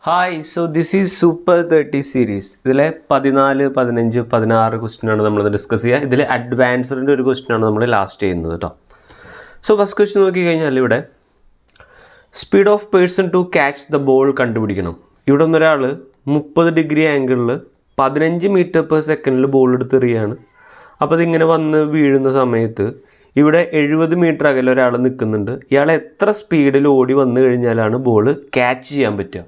Hi, so this is super 30 series. ഇതിലെ 14, 15, 16 ക്വസ്റ്റ്യനാണ് നമ്മൾ ഡിസ്കസ് ചെയ്യുക. ഇതിൽ അഡ്വാൻസറിൻ്റെ ഒരു ക്വസ്റ്റ്യനാണ് നമ്മൾ ലാസ്റ്റ് ചെയ്യുന്നത് കേട്ടോ. സോ ഫസ്റ്റ് ക്വസ്റ്റ്യൻ നോക്കിക്കഴിഞ്ഞാൽ ഇവിടെ speed of person to catch the ball കണ്ടുപിടിക്കണം. ഇവിടെ ഒന്നൊരാൾ 30 ഡിഗ്രി ആംഗിളിൽ 15 മീറ്റർ പെർ സെക്കൻഡിൽ ബോൾ എടുത്ത് എറിയാണ്. അപ്പോൾ അതിങ്ങനെ വന്ന് വീഴുന്ന സമയത്ത് ഇവിടെ 70 മീറ്റർ അകലെ ഒരാൾ നിൽക്കുന്നുണ്ട്. ഇയാൾ എത്ര സ്പീഡിൽ ഓടി വന്നു കഴിഞ്ഞാലാണ് ബോൾ ക്യാച്ച് ചെയ്യാൻ പറ്റുക?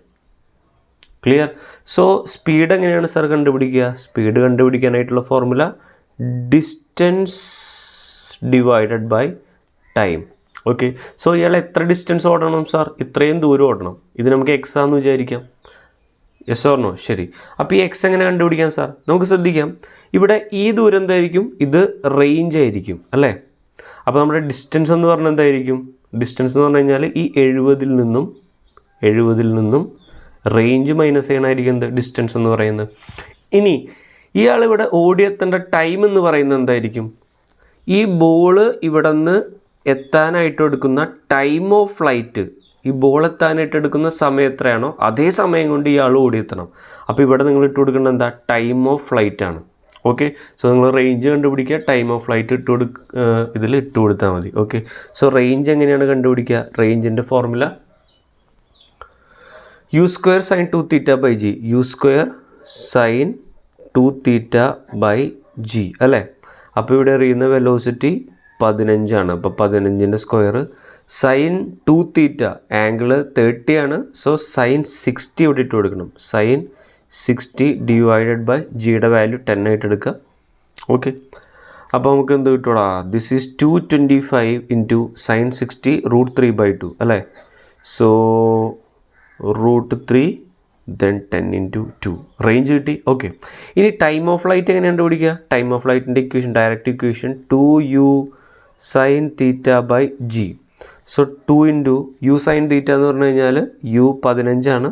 ക്ലിയർ? സോ സ്പീഡ് എങ്ങനെയാണ് സാർ കണ്ടുപിടിക്കുക? സ്പീഡ് കണ്ടുപിടിക്കാനായിട്ടുള്ള formula distance divided by time. Okay, so ഇയാൾ എത്ര ഡിസ്റ്റൻസ് ഓടണം സാർ? ഇത്രയും ദൂരം ഓടണം. ഇത് നമുക്ക് എക്സ് ആണെന്ന് വിചാരിക്കാം. Yes or no? ശരി. അപ്പോൾ ഈ എക്സ് എങ്ങനെ കണ്ടുപിടിക്കാം സാർ? നമുക്ക് ശ്രദ്ധിക്കാം, ഇവിടെ ഈ ദൂരം എന്തായിരിക്കും? ഇത് റേഞ്ച് ആയിരിക്കും അല്ലേ? അപ്പോൾ നമ്മുടെ ഡിസ്റ്റൻസ് എന്ന് പറഞ്ഞാൽ എന്തായിരിക്കും? ഡിസ്റ്റൻസ് എന്ന് പറഞ്ഞു കഴിഞ്ഞാൽ ഈ 70 നിന്നും റേഞ്ച് മൈനസ് ചെയ്യണമായിരിക്കും എന്ത്? ഡിസ്റ്റൻസ് എന്ന് പറയുന്നത്. ഇനി ഇയാളിവിടെ ഓടിയെത്തേണ്ട ടൈം എന്ന് പറയുന്നത് എന്തായിരിക്കും? ഈ ബോള് ഇവിടെ നിന്ന് എത്താനായിട്ട് എടുക്കുന്ന ടൈം ഓഫ് ഫ്ലൈറ്റ്, ഈ ബോൾ എത്താനായിട്ട് എടുക്കുന്ന സമയം എത്രയാണോ അതേ സമയം കൊണ്ട് ഇയാൾ ഓടിയെത്തണം. അപ്പോൾ ഇവിടെ നിങ്ങൾ ഇട്ട് കൊടുക്കേണ്ടത് എന്താ? ടൈം ഓഫ് ഫ്ലൈറ്റ് ആണ്. ഓക്കെ, സോ നിങ്ങൾ റേഞ്ച് കണ്ടുപിടിക്കുക, ടൈം ഓഫ് ഫ്ലൈറ്റ് ഇതിൽ ഇട്ട് കൊടുത്താൽ മതി. ഓക്കെ, സോ റേഞ്ച് എങ്ങനെയാണ് കണ്ടുപിടിക്കുക? റേഞ്ചിൻ്റെ formula u square sin 2 theta by g, u square sin 2 theta by g അല്ലേ? അപ്പോൾ ഇവിടെ എറിയുന്ന വെലോസിറ്റി 15 ആണ്. അപ്പോൾ 15ൻ്റെ സ്ക്വയർ സൈൻ 2 തീറ്റ ആംഗിള് 30 ആണ്. സോ സൈൻ 60 ഇവിടെ ഇട്ട് കൊടുക്കണം. സൈൻ 60 ഡിവൈഡഡ് ബൈ ജിയുടെ വാല്യൂ 10 ആയിട്ട് എടുക്കുക. ഓക്കെ, അപ്പോൾ നമുക്ക് എന്ത് കിട്ടുമോ? ദിസ് ഈസ് 225 ഇൻറ്റു സൈൻ 60 √3/2 അല്ലേ? സോ √3 then 10 into 2 റേഞ്ച് കിട്ടി. ഓക്കെ, ഇനി ടൈം ഓഫ് ഫ്ലൈറ്റ് എങ്ങനെ കണ്ടുപിടിക്കുക? ടൈം ഓഫ് ഫ്ലൈറ്റിൻ്റെ equation, direct equation 2u sine theta by g. So 2 into u sine theta എന്ന് പറഞ്ഞു കഴിഞ്ഞാൽ u 15 ആണ്.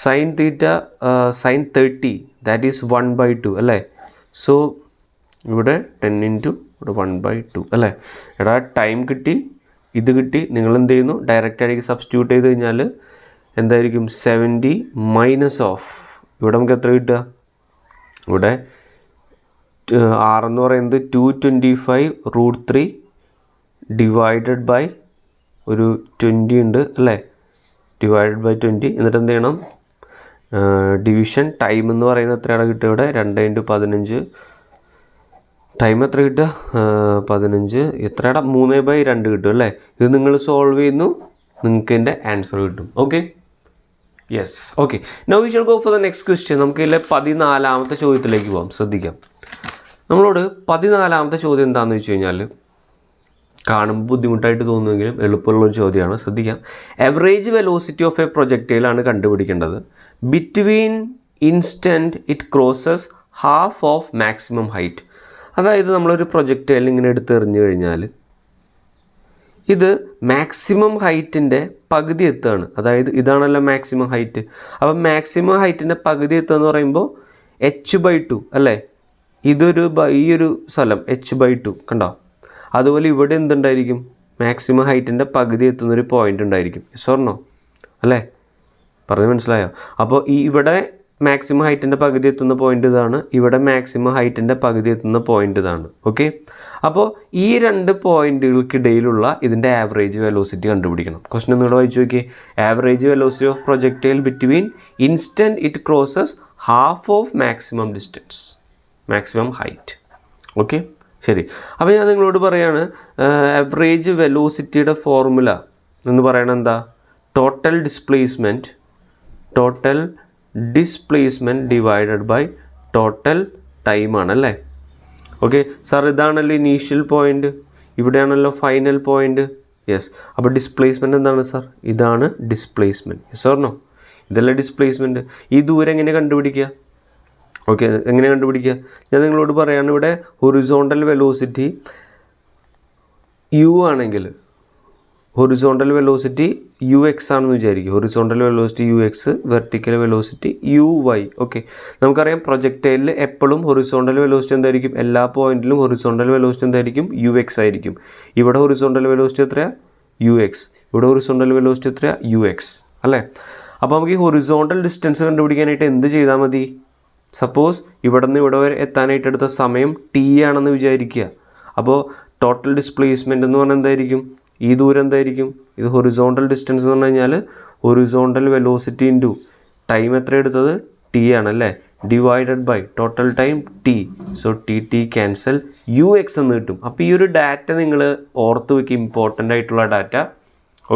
Sine theta sine 30 that is 1/2 അല്ലേ? സോ ഇവിടെ 10 ഇൻറ്റു ഇവിടെ 1/2 അല്ലേ? എടാ ടൈം കിട്ടി, ഇത് കിട്ടി. നിങ്ങൾ എന്ത് ചെയ്യുന്നു? ഡയറക്റ്റ് ആയിട്ട് സബ്സ്റ്റിറ്റ്യൂട്ട് ചെയ്ത് കഴിഞ്ഞാൽ എന്തായിരിക്കും? 70 മൈനസ് ഓഫ് ഇവിടെ നമുക്ക് എത്ര കിട്ടുക? ഇവിടെ R എന്ന് പറയുന്നത് 225 √3 ഡിവൈഡഡ് ബൈ ഒരു 20 ഉണ്ട് അല്ലേ? Divided by 20. എന്നിട്ട് എന്ത് ചെയ്യണം? ഡിവിഷൻ. ടൈം എന്ന് പറയുന്നത് എത്രയാണ് കിട്ടുക? ഇവിടെ 2 × 15. ടൈം എത്ര കിട്ടുക? 15 എത്രയുടെ 3/2 കിട്ടും അല്ലേ? ഇത് നിങ്ങൾ സോൾവ് ചെയ്യുന്നു, നിങ്ങൾക്ക് എൻ്റെ ആൻസർ കിട്ടും. Okay, yes. Okay, now we shall go for the next question. നമുക്ക് ഇതിലെ 14ാമത്തെ ചോദ്യത്തിലേക്ക് പോകാം. ശ്രദ്ധിക്കാം, നമ്മളോട് 14ാമത്തെ ചോദ്യം എന്താണെന്ന് വെച്ച് കഴിഞ്ഞാൽ കാണുമ്പോൾ ബുദ്ധിമുട്ടായിട്ട് തോന്നുമെങ്കിലും എളുപ്പമുള്ളൊരു ചോദ്യമാണ്. ശ്രദ്ധിക്കാം, എവറേജ് വെലോസിറ്റി ഓഫ് എ പ്രൊജക്റ്റൈലാണ് കണ്ടുപിടിക്കേണ്ടത്. Between instant it crosses half of maximum height. അതായത് നമ്മളൊരു പ്രൊജക്റ്റൈൽ ഇങ്ങനെ എടുത്തെറിഞ്ഞു കഴിഞ്ഞാൽ ഇത് മാക്സിമം ഹൈറ്റിൻ്റെ പകുതി എത്തുകയാണ്. അതായത് ഇതാണല്ലോ മാക്സിമം ഹൈറ്റ്. അപ്പം മാക്സിമം ഹൈറ്റിൻ്റെ പകുതി എത്തുക എന്ന് പറയുമ്പോൾ h/2 അല്ലേ? ഈ ഒരു സ്ഥലം h/2 കണ്ടോ? അതുപോലെ ഇവിടെ എന്തുണ്ടായിരിക്കും? മാക്സിമം ഹൈറ്റിൻ്റെ പകുതി എത്തുന്നൊരു പോയിൻ്റ് ഉണ്ടായിരിക്കും. സ്വർണ്ണോ അല്ലേ? പറഞ്ഞ് മനസ്സിലായോ? അപ്പോൾ ഇവിടെ മാക്സിമം ഹൈറ്റിൻ്റെ പകുതി എത്തുന്ന പോയിൻ്റ് ഇതാണ്, ഇവിടെ മാക്സിമം ഹൈറ്റിൻ്റെ പകുതി എത്തുന്ന പോയിൻ്റ് ഇതാണ്. ഓക്കെ, അപ്പോൾ ഈ രണ്ട് പോയിൻറ്റുകൾക്കിടയിലുള്ള ഇതിൻ്റെ ആവറേജ് വെലോസിറ്റി കണ്ടുപിടിക്കണം. ക്വസ്റ്റൻ ഒന്നുകൂടെ വായിച്ചു നോക്കിയേ. Average velocity of projectile between instant it crosses half of maximum distance, maximum height. Okay, ശരി. അപ്പോൾ ഞാൻ നിങ്ങളോട് പറയാണ്, ആവറേജ് വെലോസിറ്റിയുടെ ഫോർമുല എന്ന് പറയണത് എന്താ? Total displacement divided by total time ആണല്ലേ? ഓക്കെ സാർ, ഇതാണല്ലോ ഇനീഷ്യൽ പോയിൻ്റ്, ഇവിടെയാണല്ലോ ഫൈനൽ പോയിൻ്റ്. യെസ്. അപ്പോൾ ഡിസ്പ്ലേസ്മെൻറ്റ് എന്താണ് സാർ? ഇതാണ് ഡിസ്പ്ലേസ്മെൻറ്റ്. Yes or no? ഇതല്ലേ ഡിസ്പ്ലേസ്മെൻറ്റ്. ഈ ദൂരം എങ്ങനെ കണ്ടുപിടിക്കുക? ഓക്കെ, എങ്ങനെ കണ്ടുപിടിക്കുക? ഞാൻ നിങ്ങളോട് പറയാണ്, ഇവിടെ ഹൊറിസോണ്ടൽ വെലോസിറ്റി u ആണെങ്കിൽ ഹൊറിസോണ്ടൽ വെലോസിറ്റി ux ആണെന്ന് വിചാരിക്കും. Horizontal velocity ux, vertical velocity uy. Okay, നമുക്കറിയാം പ്രൊജക്റ്റൈലിൽ എപ്പോഴും ഹൊറിസോണ്ടൽ വെലോസിറ്റി എന്തായിരിക്കും? എല്ലാ പോയിന്റിലും ഹൊറിസോണ്ടൽ വെലോസിറ്റി എന്തായിരിക്കും? ux ആയിരിക്കും. ഇവിടെ ഹൊറിസോണ്ടൽ വെലോസിറ്റി എത്രയാണ്? ux. ഇവിടെ ഹൊറിസോണ്ടൽ വെലോസിറ്റി എത്രയാണ്? ux അല്ലേ? അപ്പോൾ നമുക്ക് ഈ ഹൊറിസോണ്ടൽ ഡിസ്റ്റൻസ് കണ്ടുപിടിക്കാനായിട്ട് എന്ത് ചെയ്താൽ മതി? സപ്പോസ് ഇവിടെ നിന്ന് ഇവിടെ വരെ എത്താനായിട്ട് എടുത്ത സമയം ടി ആണെന്ന് വിചാരിക്കുക. അപ്പോൾ ടോട്ടൽ ഡിസ്പ്ലേസ്മെൻറ്റ് എന്ന് പറഞ്ഞാൽ എന്തായിരിക്കും? ഈ ദൂരം എന്തായിരിക്കും? ഇത് ഹൊറിസോണ്ടൽ ഡിസ്റ്റൻസ് എന്ന് പറഞ്ഞു കഴിഞ്ഞാൽ ഹൊറിസോണ്ടൽ വെലോസിറ്റി ഇൻറ്റു ടൈം എത്ര എടുത്തത്? ടി ആണല്ലേ, divided by total time T. So T cancel, U X എന്ന് കിട്ടും. അപ്പോൾ ഈ ഒരു ഡാറ്റ നിങ്ങൾ ഓർത്ത് വയ്ക്കുക, ഇമ്പോർട്ടൻ്റ് ആയിട്ടുള്ള ഡാറ്റ.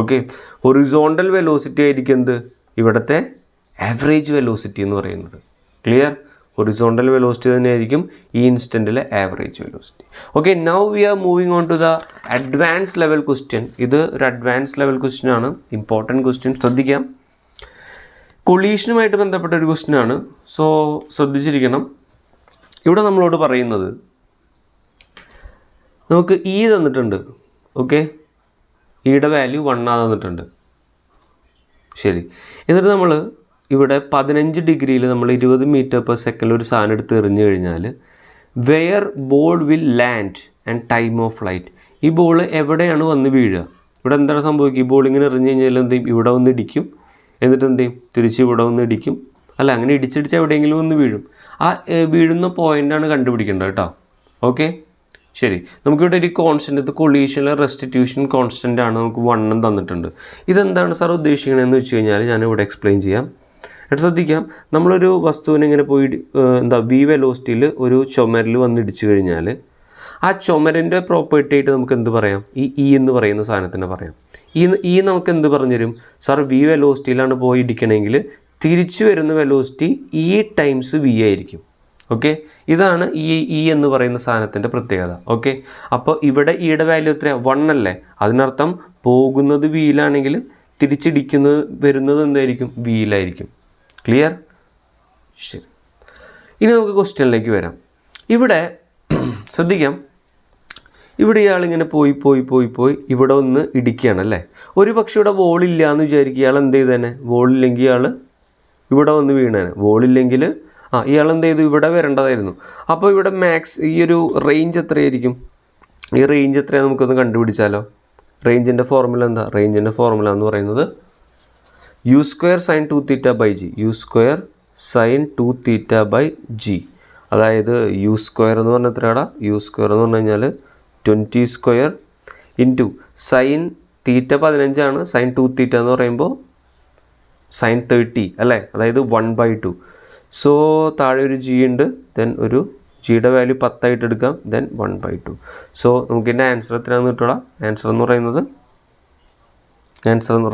ഓക്കെ, ഹൊറിസോണ്ടൽ വെലോസിറ്റി ആയിരിക്കും എന്ത്? ഇവിടുത്തെ ആവറേജ് വെലോസിറ്റി എന്ന് പറയുന്നത്. ക്ലിയർ? ഹൊറിസോണ്ടൽ വെലോസിറ്റി തന്നെയായിരിക്കും ഈ ഇൻസ്റ്റൻറ്റിലെ average velocity. Okay, now we are moving on to the advance level question. ഇത് ഒരു അഡ്വാൻസ് ലെവൽ ക്വസ്റ്റ്യൻ ആണ്, ഇമ്പോർട്ടൻറ്റ് ക്വസ്റ്റ്യൻ. ശ്രദ്ധിക്കാം, കൊളീഷനുമായിട്ട് ബന്ധപ്പെട്ട ഒരു ക്വസ്റ്റ്യൻ ആണ്. സോ ശ്രദ്ധിച്ചിരിക്കണം. ഇവിടെ നമ്മളോട് പറയുന്നത്, നമുക്ക് ഇ തന്നിട്ടുണ്ട്. ഓക്കെ, ഇയുടെ വാല്യൂ 1 തന്നിട്ടുണ്ട്. ശരി, എന്നിട്ട് നമ്മൾ ഇവിടെ 15 ഡിഗ്രിയിൽ നമ്മൾ 20 മീറ്റർ പെർ സെക്കൻഡിൽ ഒരു സാധനം എടുത്ത് എറിഞ്ഞു കഴിഞ്ഞാൽ where ball will land and time of flight. ഈ ബോൾ എവിടെയാണ് വന്ന് വീഴുക? ഇവിടെ എന്താണ് സംഭവിക്കുക? ഈ ബോൾ ഇങ്ങനെ എറിഞ്ഞു കഴിഞ്ഞാൽ എന്ത് ചെയ്യും? ഇവിടെ വന്ന് ഇടിക്കും. എന്നിട്ട് എന്ത് ചെയ്യും? തിരിച്ച് ഇവിടെ വന്ന് ഇടിക്കും. അല്ല, അങ്ങനെ ഇടിച്ചിടിച്ച് എവിടെയെങ്കിലും വന്ന് വീഴും. ആ വീഴുന്ന പോയിൻ്റാണ് കണ്ടുപിടിക്കേണ്ടത് കേട്ടോ. ഓക്കെ, ശരി. നമുക്കിവിടെ ഒരു കോൺസ്റ്റൻ്റ്, ഇത് കൊളീഷനിലെ റെസ്റ്റിറ്റ്യൂഷൻ കോൺസ്റ്റൻ്റ് ആണ്. നമുക്ക് 1 തന്നിട്ടുണ്ട്. ഇതെന്താണ് സാർ ഉദ്ദേശിക്കണമെന്ന് വെച്ച് കഴിഞ്ഞാൽ ഞാനിവിടെ എക്സ്പ്ലെയിൻ ചെയ്യാം. എന്നിട്ട് ശ്രദ്ധിക്കാം, നമ്മളൊരു വസ്തുവിനെ ഇങ്ങനെ പോയി വി വെലോസിറ്റിയിൽ ഒരു ചുമരിൽ വന്ന് ഇടിച്ചു കഴിഞ്ഞാൽ ആ ചുമരിൻ്റെ പ്രോപ്പർട്ടി ആയിട്ട് നമുക്ക് എന്ത് പറയാം? ഈ ഇ എന്ന് പറയുന്ന സാധനത്തിന് പറയാം. ഈ നമുക്ക് എന്ത് പറഞ്ഞുതരും? സാർ വി വെലോസിറ്റിയിലാണ് പോയി ഇടിക്കണമെങ്കിൽ തിരിച്ചു വരുന്ന വെലോസിറ്റി ഇ ടൈംസ് വി ആയിരിക്കും. ഓക്കെ, ഇതാണ് ഈ എന്ന് പറയുന്ന സാധനത്തിൻ്റെ പ്രത്യേകത. ഓക്കെ, അപ്പോൾ ഇവിടെ ഇയുടെ വാല്യൂ എത്രയാണ്? 1 അല്ലേ? അതിനർത്ഥം പോകുന്നത് വിയിലാണെങ്കിൽ തിരിച്ചിടിക്കുന്നത് വരുന്നത് എന്തായിരിക്കും? വിയിലായിരിക്കും. ക്ലിയർ? ശരി, ഇനി നമുക്ക് ക്വസ്റ്റ്യനിലേക്ക് വരാം. ഇവിടെ ശ്രദ്ധിക്കാം, ഇവിടെ ഇയാളിങ്ങനെ പോയി ഇവിടെ ഒന്ന് ഇടിക്കുകയാണ് അല്ലേ? ഒരു പക്ഷേ ഇവിടെ വോളില്ല എന്ന് വിചാരിക്കുക. ഇയാൾ എന്ത് ചെയ്തേനെ? വോളില്ലെങ്കിൽ ഇയാൾ ഇവിടെ വന്ന് വീണേനെ. വോളില്ലെങ്കിൽ ഇയാൾ എന്ത് ചെയ്തു? ഇവിടെ വരേണ്ടതായിരുന്നു. അപ്പോൾ ഇവിടെ ഈ ഒരു റേഞ്ച് എത്രയായിരിക്കും? ഈ റേഞ്ച് എത്രയാണ് നമുക്കൊന്ന് കണ്ടുപിടിച്ചാലോ? റേഞ്ചിൻ്റെ ഫോർമുല എന്താ? റേഞ്ചിൻ്റെ ഫോർമുല എന്ന് പറയുന്നത് u² sin 2θ/g. u² sin 2θ/g. അതായത് u² എന്ന് പറഞ്ഞാൽ എത്രയാടാ? u² എന്ന് പറഞ്ഞു കഴിഞ്ഞാൽ 20² ഇൻറ്റു സൈൻ തീറ്റ 15 ആണ്. സൈൻ 2θ എന്ന് പറയുമ്പോൾ സൈൻ 30 അല്ലേ? അതായത് 1/2. സോ താഴെ ഒരു ജി ഉണ്ട്, ദെൻ ഒരു ജിയുടെ വാല്യൂ 10 എടുക്കാം, ദെൻ 1/2. സോ നമുക്കിതിൻ്റെ ആൻസർ എത്രയാണെന്ന് കിട്ടുക? ആൻസർ എന്ന് പറയുന്നത്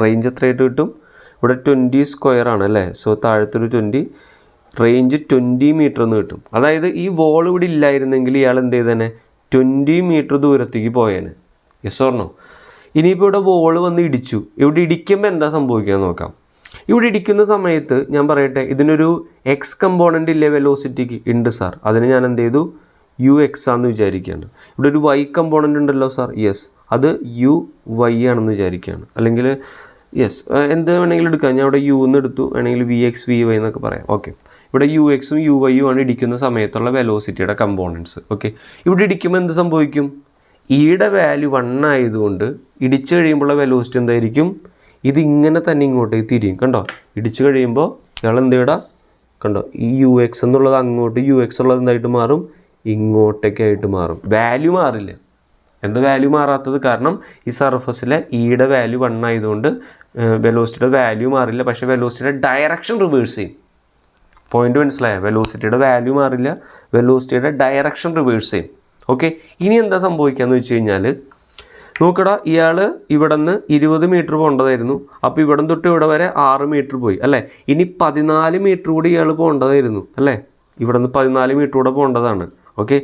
റേഞ്ച് എത്രയായിട്ട് കിട്ടും? ഇവിടെ 20² ആണ് അല്ലേ? സോ താഴത്തൊരു 20, റേഞ്ച് 20 മീറ്റർ എന്ന് കിട്ടും. അതായത് ഈ വോൾ ഇവിടെ ഇല്ലായിരുന്നെങ്കിൽ ഇയാൾ എന്ത് ചെയ്തേനെ? 20 മീറ്റർ ദൂരത്തേക്ക് പോയേനെ. Yes or no? ഇനിയിപ്പോൾ ഇവിടെ വോൾ വന്ന് ഇടിച്ചു. ഇവിടെ ഇടിക്കുമ്പോൾ എന്താ സംഭവിക്കുക നോക്കാം. ഇവിടെ ഇടിക്കുന്ന സമയത്ത് ഞാൻ പറയട്ടെ, ഇതിനൊരു എക്സ് കമ്പോണൻ്റ് ഇല്ലേ വെലോസിറ്റിക്ക്? ഉണ്ട് സാർ. അതിന് ഞാൻ എന്ത് ചെയ്തു? UX ആണെന്ന് വിചാരിക്കുകയാണ്. ഇവിടെ ഒരു Y കമ്പോണൻ്റ് ഉണ്ടല്ലോ സാർ. യെസ്, അത് UY ആണെന്ന് വിചാരിക്കുകയാണ്. അല്ലെങ്കിൽ യെസ്, എന്ത് വേണമെങ്കിലും എടുക്കാം. ഞാൻ ഇവിടെ U എന്ന് എടുത്തു, വേണമെങ്കിൽ VX VY എന്നൊക്കെ പറയാം. ഓക്കെ, ഇവിടെ UX ഉം UY ഉം ആണ് ഇടിക്കുന്ന സമയത്തുള്ള വെലോസിറ്റിയുടെ കമ്പോണൻസ്. ഓക്കെ, ഇവിടെ ഇടിക്കുമ്പോൾ എന്ത് സംഭവിക്കും? ഇയുടെ വാല്യൂ 1 ആയതുകൊണ്ട് ഇടിച്ചു കഴിയുമ്പോഴുള്ള വെലോസിറ്റി എന്തായിരിക്കും? ഇതിങ്ങനെ തന്നെ ഇങ്ങോട്ടേക്ക് തിരിയും. കണ്ടോ? ഇടിച്ചു കഴിയുമ്പോൾ ഇയാൾ എന്ത് ചെയ്യടാ? കണ്ടോ? ഈ UX എന്നുള്ളത് അങ്ങോട്ട്, UX ഉള്ളത് എന്തായിട്ട് മാറും? ഇങ്ങോട്ടേക്കായിട്ട് മാറും. വാല്യൂ മാറില്ല. എന്താ വാല്യൂ മാറാത്തത്? കാരണം ഈ സർഫസിലെ ഇയുടെ വാല്യൂ 1 ആയതുകൊണ്ട് വെലോസിറ്റിയുടെ വാല്യൂ മാറില്ല, പക്ഷേ വെലോസിറ്റിയുടെ ഡയറക്ഷൻ റിവേഴ്സ് ചെയ്യും. പോയിന്റ് മനസ്സിലായോ? വെലോസിറ്റിയുടെ വാല്യൂ മാറില്ല, വെലോസിറ്റിയുടെ ഡയറക്ഷൻ റിവേഴ്സ് ചെയ്യും. ഓക്കെ, ഇനി എന്താ സംഭവിക്കുകയെന്ന് വെച്ച് കഴിഞ്ഞാൽ നോക്കടാ, ഇയാൾ ഇവിടെ നിന്ന് 20 മീറ്റർ പോകേണ്ടതായിരുന്നു. അപ്പോൾ ഇവിടെ തൊട്ട് ഇവിടെ വരെ 6 മീറ്റർ പോയി അല്ലേ? ഇനി 14 മീറ്റർ കൂടി ഇയാൾ പോകേണ്ടതായിരുന്നു അല്ലേ? ഇവിടെ നിന്ന് 14 മീറ്റർ കൂടെ പോകേണ്ടതാണ്. ഓക്കെ,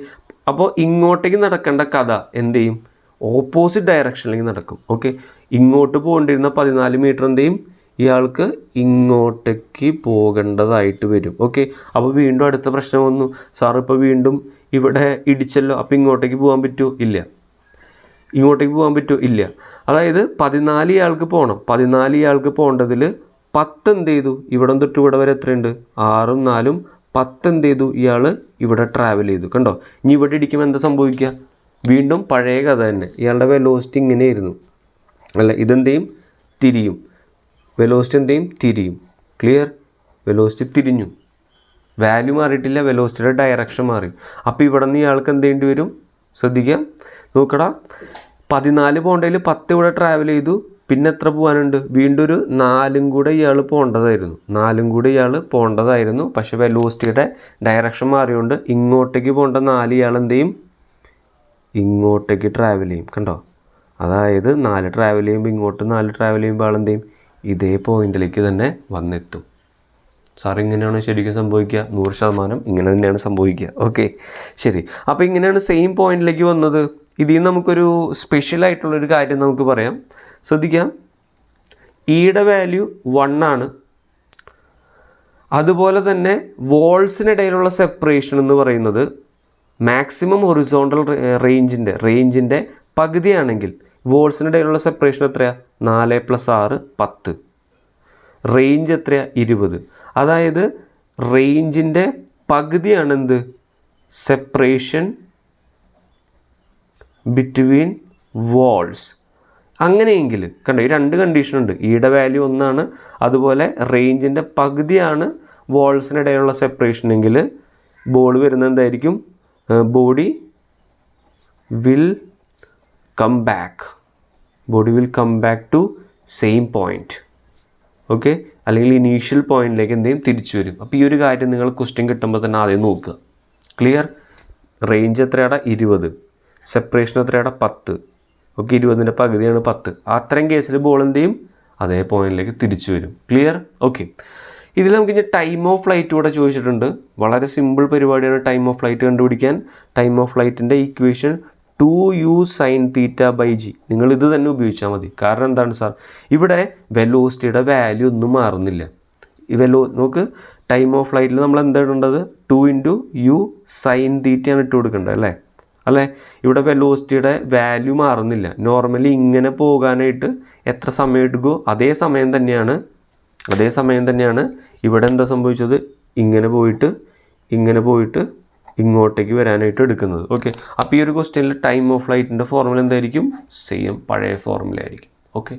അപ്പോൾ ഇങ്ങോട്ടേക്ക് നടക്കേണ്ട കഥ എന്ത് ചെയ്യും? ഓപ്പോസിറ്റ് ഡയറക്ഷനിലേക്ക് നടക്കും. ഓക്കെ, ഇങ്ങോട്ട് പോകേണ്ടിരുന്ന 14 മീറ്റർ എന്ത് ചെയ്യും? ഇയാൾക്ക് ഇങ്ങോട്ടേക്ക് പോകേണ്ടതായിട്ട് വരും. ഓക്കെ, അപ്പോൾ വീണ്ടും അടുത്ത പ്രശ്നം വന്നു. സാർ ഇപ്പോൾ വീണ്ടും ഇവിടെ ഇടിച്ചല്ലോ, അപ്പോൾ ഇങ്ങോട്ടേക്ക് പോകാൻ പറ്റുമോ? ഇല്ല. ഇങ്ങോട്ടേക്ക് പോകാൻ പറ്റുമോ? ഇല്ല. അതായത് 14 ഇയാൾക്ക് പോകണം. 14 ഇയാൾക്ക് പോകേണ്ടതിൽ 10 എന്ത് ചെയ്തു? ഇവിടെ തൊട്ട് ഇവിടെ വരെ എത്രയുണ്ട്? 6ഉം 4ഉം 10 എന്ത് ചെയ്തു? ഇയാൾ ഇവിടെ ട്രാവൽ ചെയ്തു. കണ്ടോ? ഇനി ഇവിടെ ഇടിക്കുമ്പോൾ എന്താ സംഭവിക്കുക? വീണ്ടും പഴയ കഥ തന്നെ. ഇയാളുടെ വെലോസിറ്റി ഇങ്ങനെയായിരുന്നു അല്ല, ഇതെന്ത് ചെയ്യും? തിരിയും. വെലോസിറ്റി എന്ത് ചെയ്യും? തിരിയും. ക്ലിയർ? വെലോസിറ്റി തിരിഞ്ഞു, വാല്യൂ മാറിയിട്ടില്ല, വെലോസിറ്റിയുടെ ഡയറക്ഷൻ മാറി. അപ്പോൾ ഇവിടെ നിന്ന് ഇയാൾക്ക് എന്ത് ചെയ്യേണ്ടി വരും? ശ്രദ്ധിക്കാം, നോക്കടാ, 14 പോകേണ്ടതിൽ 10 ഇവിടെ ട്രാവൽ ചെയ്തു, പിന്നെ എത്ര പോകാനുണ്ട്? വീണ്ടും ഒരു 4 കൂടെ ഇയാൾ പോകേണ്ടതായിരുന്നു. പക്ഷേ വെലോസിറ്റിയുടെ ഡയറക്ഷൻ മാറിയോണ്ട് ഇങ്ങോട്ടേക്ക് പോകേണ്ട 4 ഇയാൾ എന്ത് ചെയ്യും? ഇങ്ങോട്ടേക്ക് ട്രാവൽ ചെയ്യും. കണ്ടോ? അതായത് 4 ട്രാവൽ ചെയ്യുമ്പോൾ ഇങ്ങോട്ട് 4 ട്രാവൽ ചെയ്യുമ്പോൾ ആൾ എന്ത് ചെയ്യും? ഇതേ പോയിന്റിലേക്ക് തന്നെ വന്നെത്തും. സാർ ഇങ്ങനെയാണ് ശരിക്കും സംഭവിക്കുക? 100% ഇങ്ങനെ തന്നെയാണ് സംഭവിക്കുക. ഓക്കെ, ശരി. അപ്പോൾ ഇങ്ങനെയാണ് സെയിം പോയിന്റിലേക്ക് വന്നത്. ഇതിൽ നിന്ന് നമുക്കൊരു സ്പെഷ്യലായിട്ടുള്ളൊരു കാര്യം നമുക്ക് പറയാം. ശ്രദ്ധിക്കാം, ഇയുടെ വാല്യൂ 1 ആണ്. അതുപോലെ തന്നെ വോൾസിനിടയിലുള്ള സെപ്പറേഷൻ എന്ന് പറയുന്നത് മാക്സിമം ഹൊറിസോണ്ടൽ റേഞ്ചിൻ്റെ പകുതിയാണെങ്കിൽ വോൾസിനിടയിലുള്ള സെപ്പറേഷൻ എത്രയാണ്? 4 + 6 10. റേഞ്ച് എത്രയാണ്? 20. അതായത് റേഞ്ചിൻ്റെ പകുതിയാണ് എന്ത്? Separation between walls. അങ്ങനെയെങ്കിൽ കണ്ടോ, ഈ 2 കണ്ടീഷനുണ്ട്. ഇയുടെ വാല്യൂ 1 ആണ്, അതുപോലെ റേഞ്ചിൻ്റെ പകുതിയാണ് വോൾസിനിടയിലുള്ള സെപ്പറേഷൻ എങ്കിൽ ബോൾ വരുന്നത് എന്തായിരിക്കും? Body will come back to same point. Okay, അല്ലെങ്കിൽ ഇനീഷ്യൽ പോയിന്റിലേക്ക് എന്തെങ്കിലും തിരിച്ചു വരും. അപ്പോൾ ഈ ഒരു കാര്യം നിങ്ങൾ ക്വസ്റ്റ്യൻ കിട്ടുമ്പോൾ തന്നെ ആദ്യം നോക്കുക. ക്ലിയർ? റേഞ്ച് എത്രയാടാ? 20. സെപ്പറേഷൻ എത്രയാടാ? 10. ഓക്കെ, 20ൻ്റെ പകുതിയാണ് 10. അത്രയും കേസിൽ ബോൾ എന്ത് ചെയ്യും? അതേ പോയിന്റിലേക്ക് തിരിച്ചു വരും. ക്ലിയർ? ഓക്കെ. ഇതിൽ നമുക്ക് ഇനി ടൈം ഓഫ് ഫ്ലൈറ്റ് കൂടെ ചോദിച്ചിട്ടുണ്ട്. വളരെ സിമ്പിൾ പരിപാടിയാണ് ടൈം ഓഫ് ഫ്ലൈറ്റ് കണ്ടുപിടിക്കാൻ. ടൈം ഓഫ് ഫ്ലൈറ്റിൻ്റെ ഇക്വേഷൻ 2u sin θ/g. നിങ്ങൾ ഇത് തന്നെ ഉപയോഗിച്ചാൽ മതി. കാരണം എന്താണ് സാർ? ഇവിടെ വെലോസിറ്റിയുടെ വാല്യൂ ഒന്നും മാറുന്നില്ല. ഈ നോക്ക്, ടൈം ഓഫ് ഫ്ലൈറ്റിൽ നമ്മൾ എന്താ ഇടേണ്ടത്? 2 u sin θ ആണ് ഇട്ട് കൊടുക്കേണ്ടത് അല്ലേ? ഇവിടെ വെലോസിറ്റിയുടെ വാല്യൂ മാറുന്നില്ല. നോർമലി ഇങ്ങനെ പോകാനായിട്ട് എത്ര സമയം എടുക്കുമോ അതേ സമയം തന്നെയാണ് ഇവിടെ എന്താ സംഭവിച്ചത്? ഇങ്ങനെ പോയിട്ട് ഇങ്ങോട്ടേക്ക് വരാനായിട്ട് എടുക്കുന്നത്. ഓക്കെ, അപ്പോൾ ഈ ഒരു ക്വസ്റ്റ്യനിൽ ടൈം ഓഫ് ഫ്ലൈറ്റിൻ്റെ ഫോർമുല എന്തായിരിക്കും? സെയിം പഴയ ഫോർമുല ആയിരിക്കും. ഓക്കെ.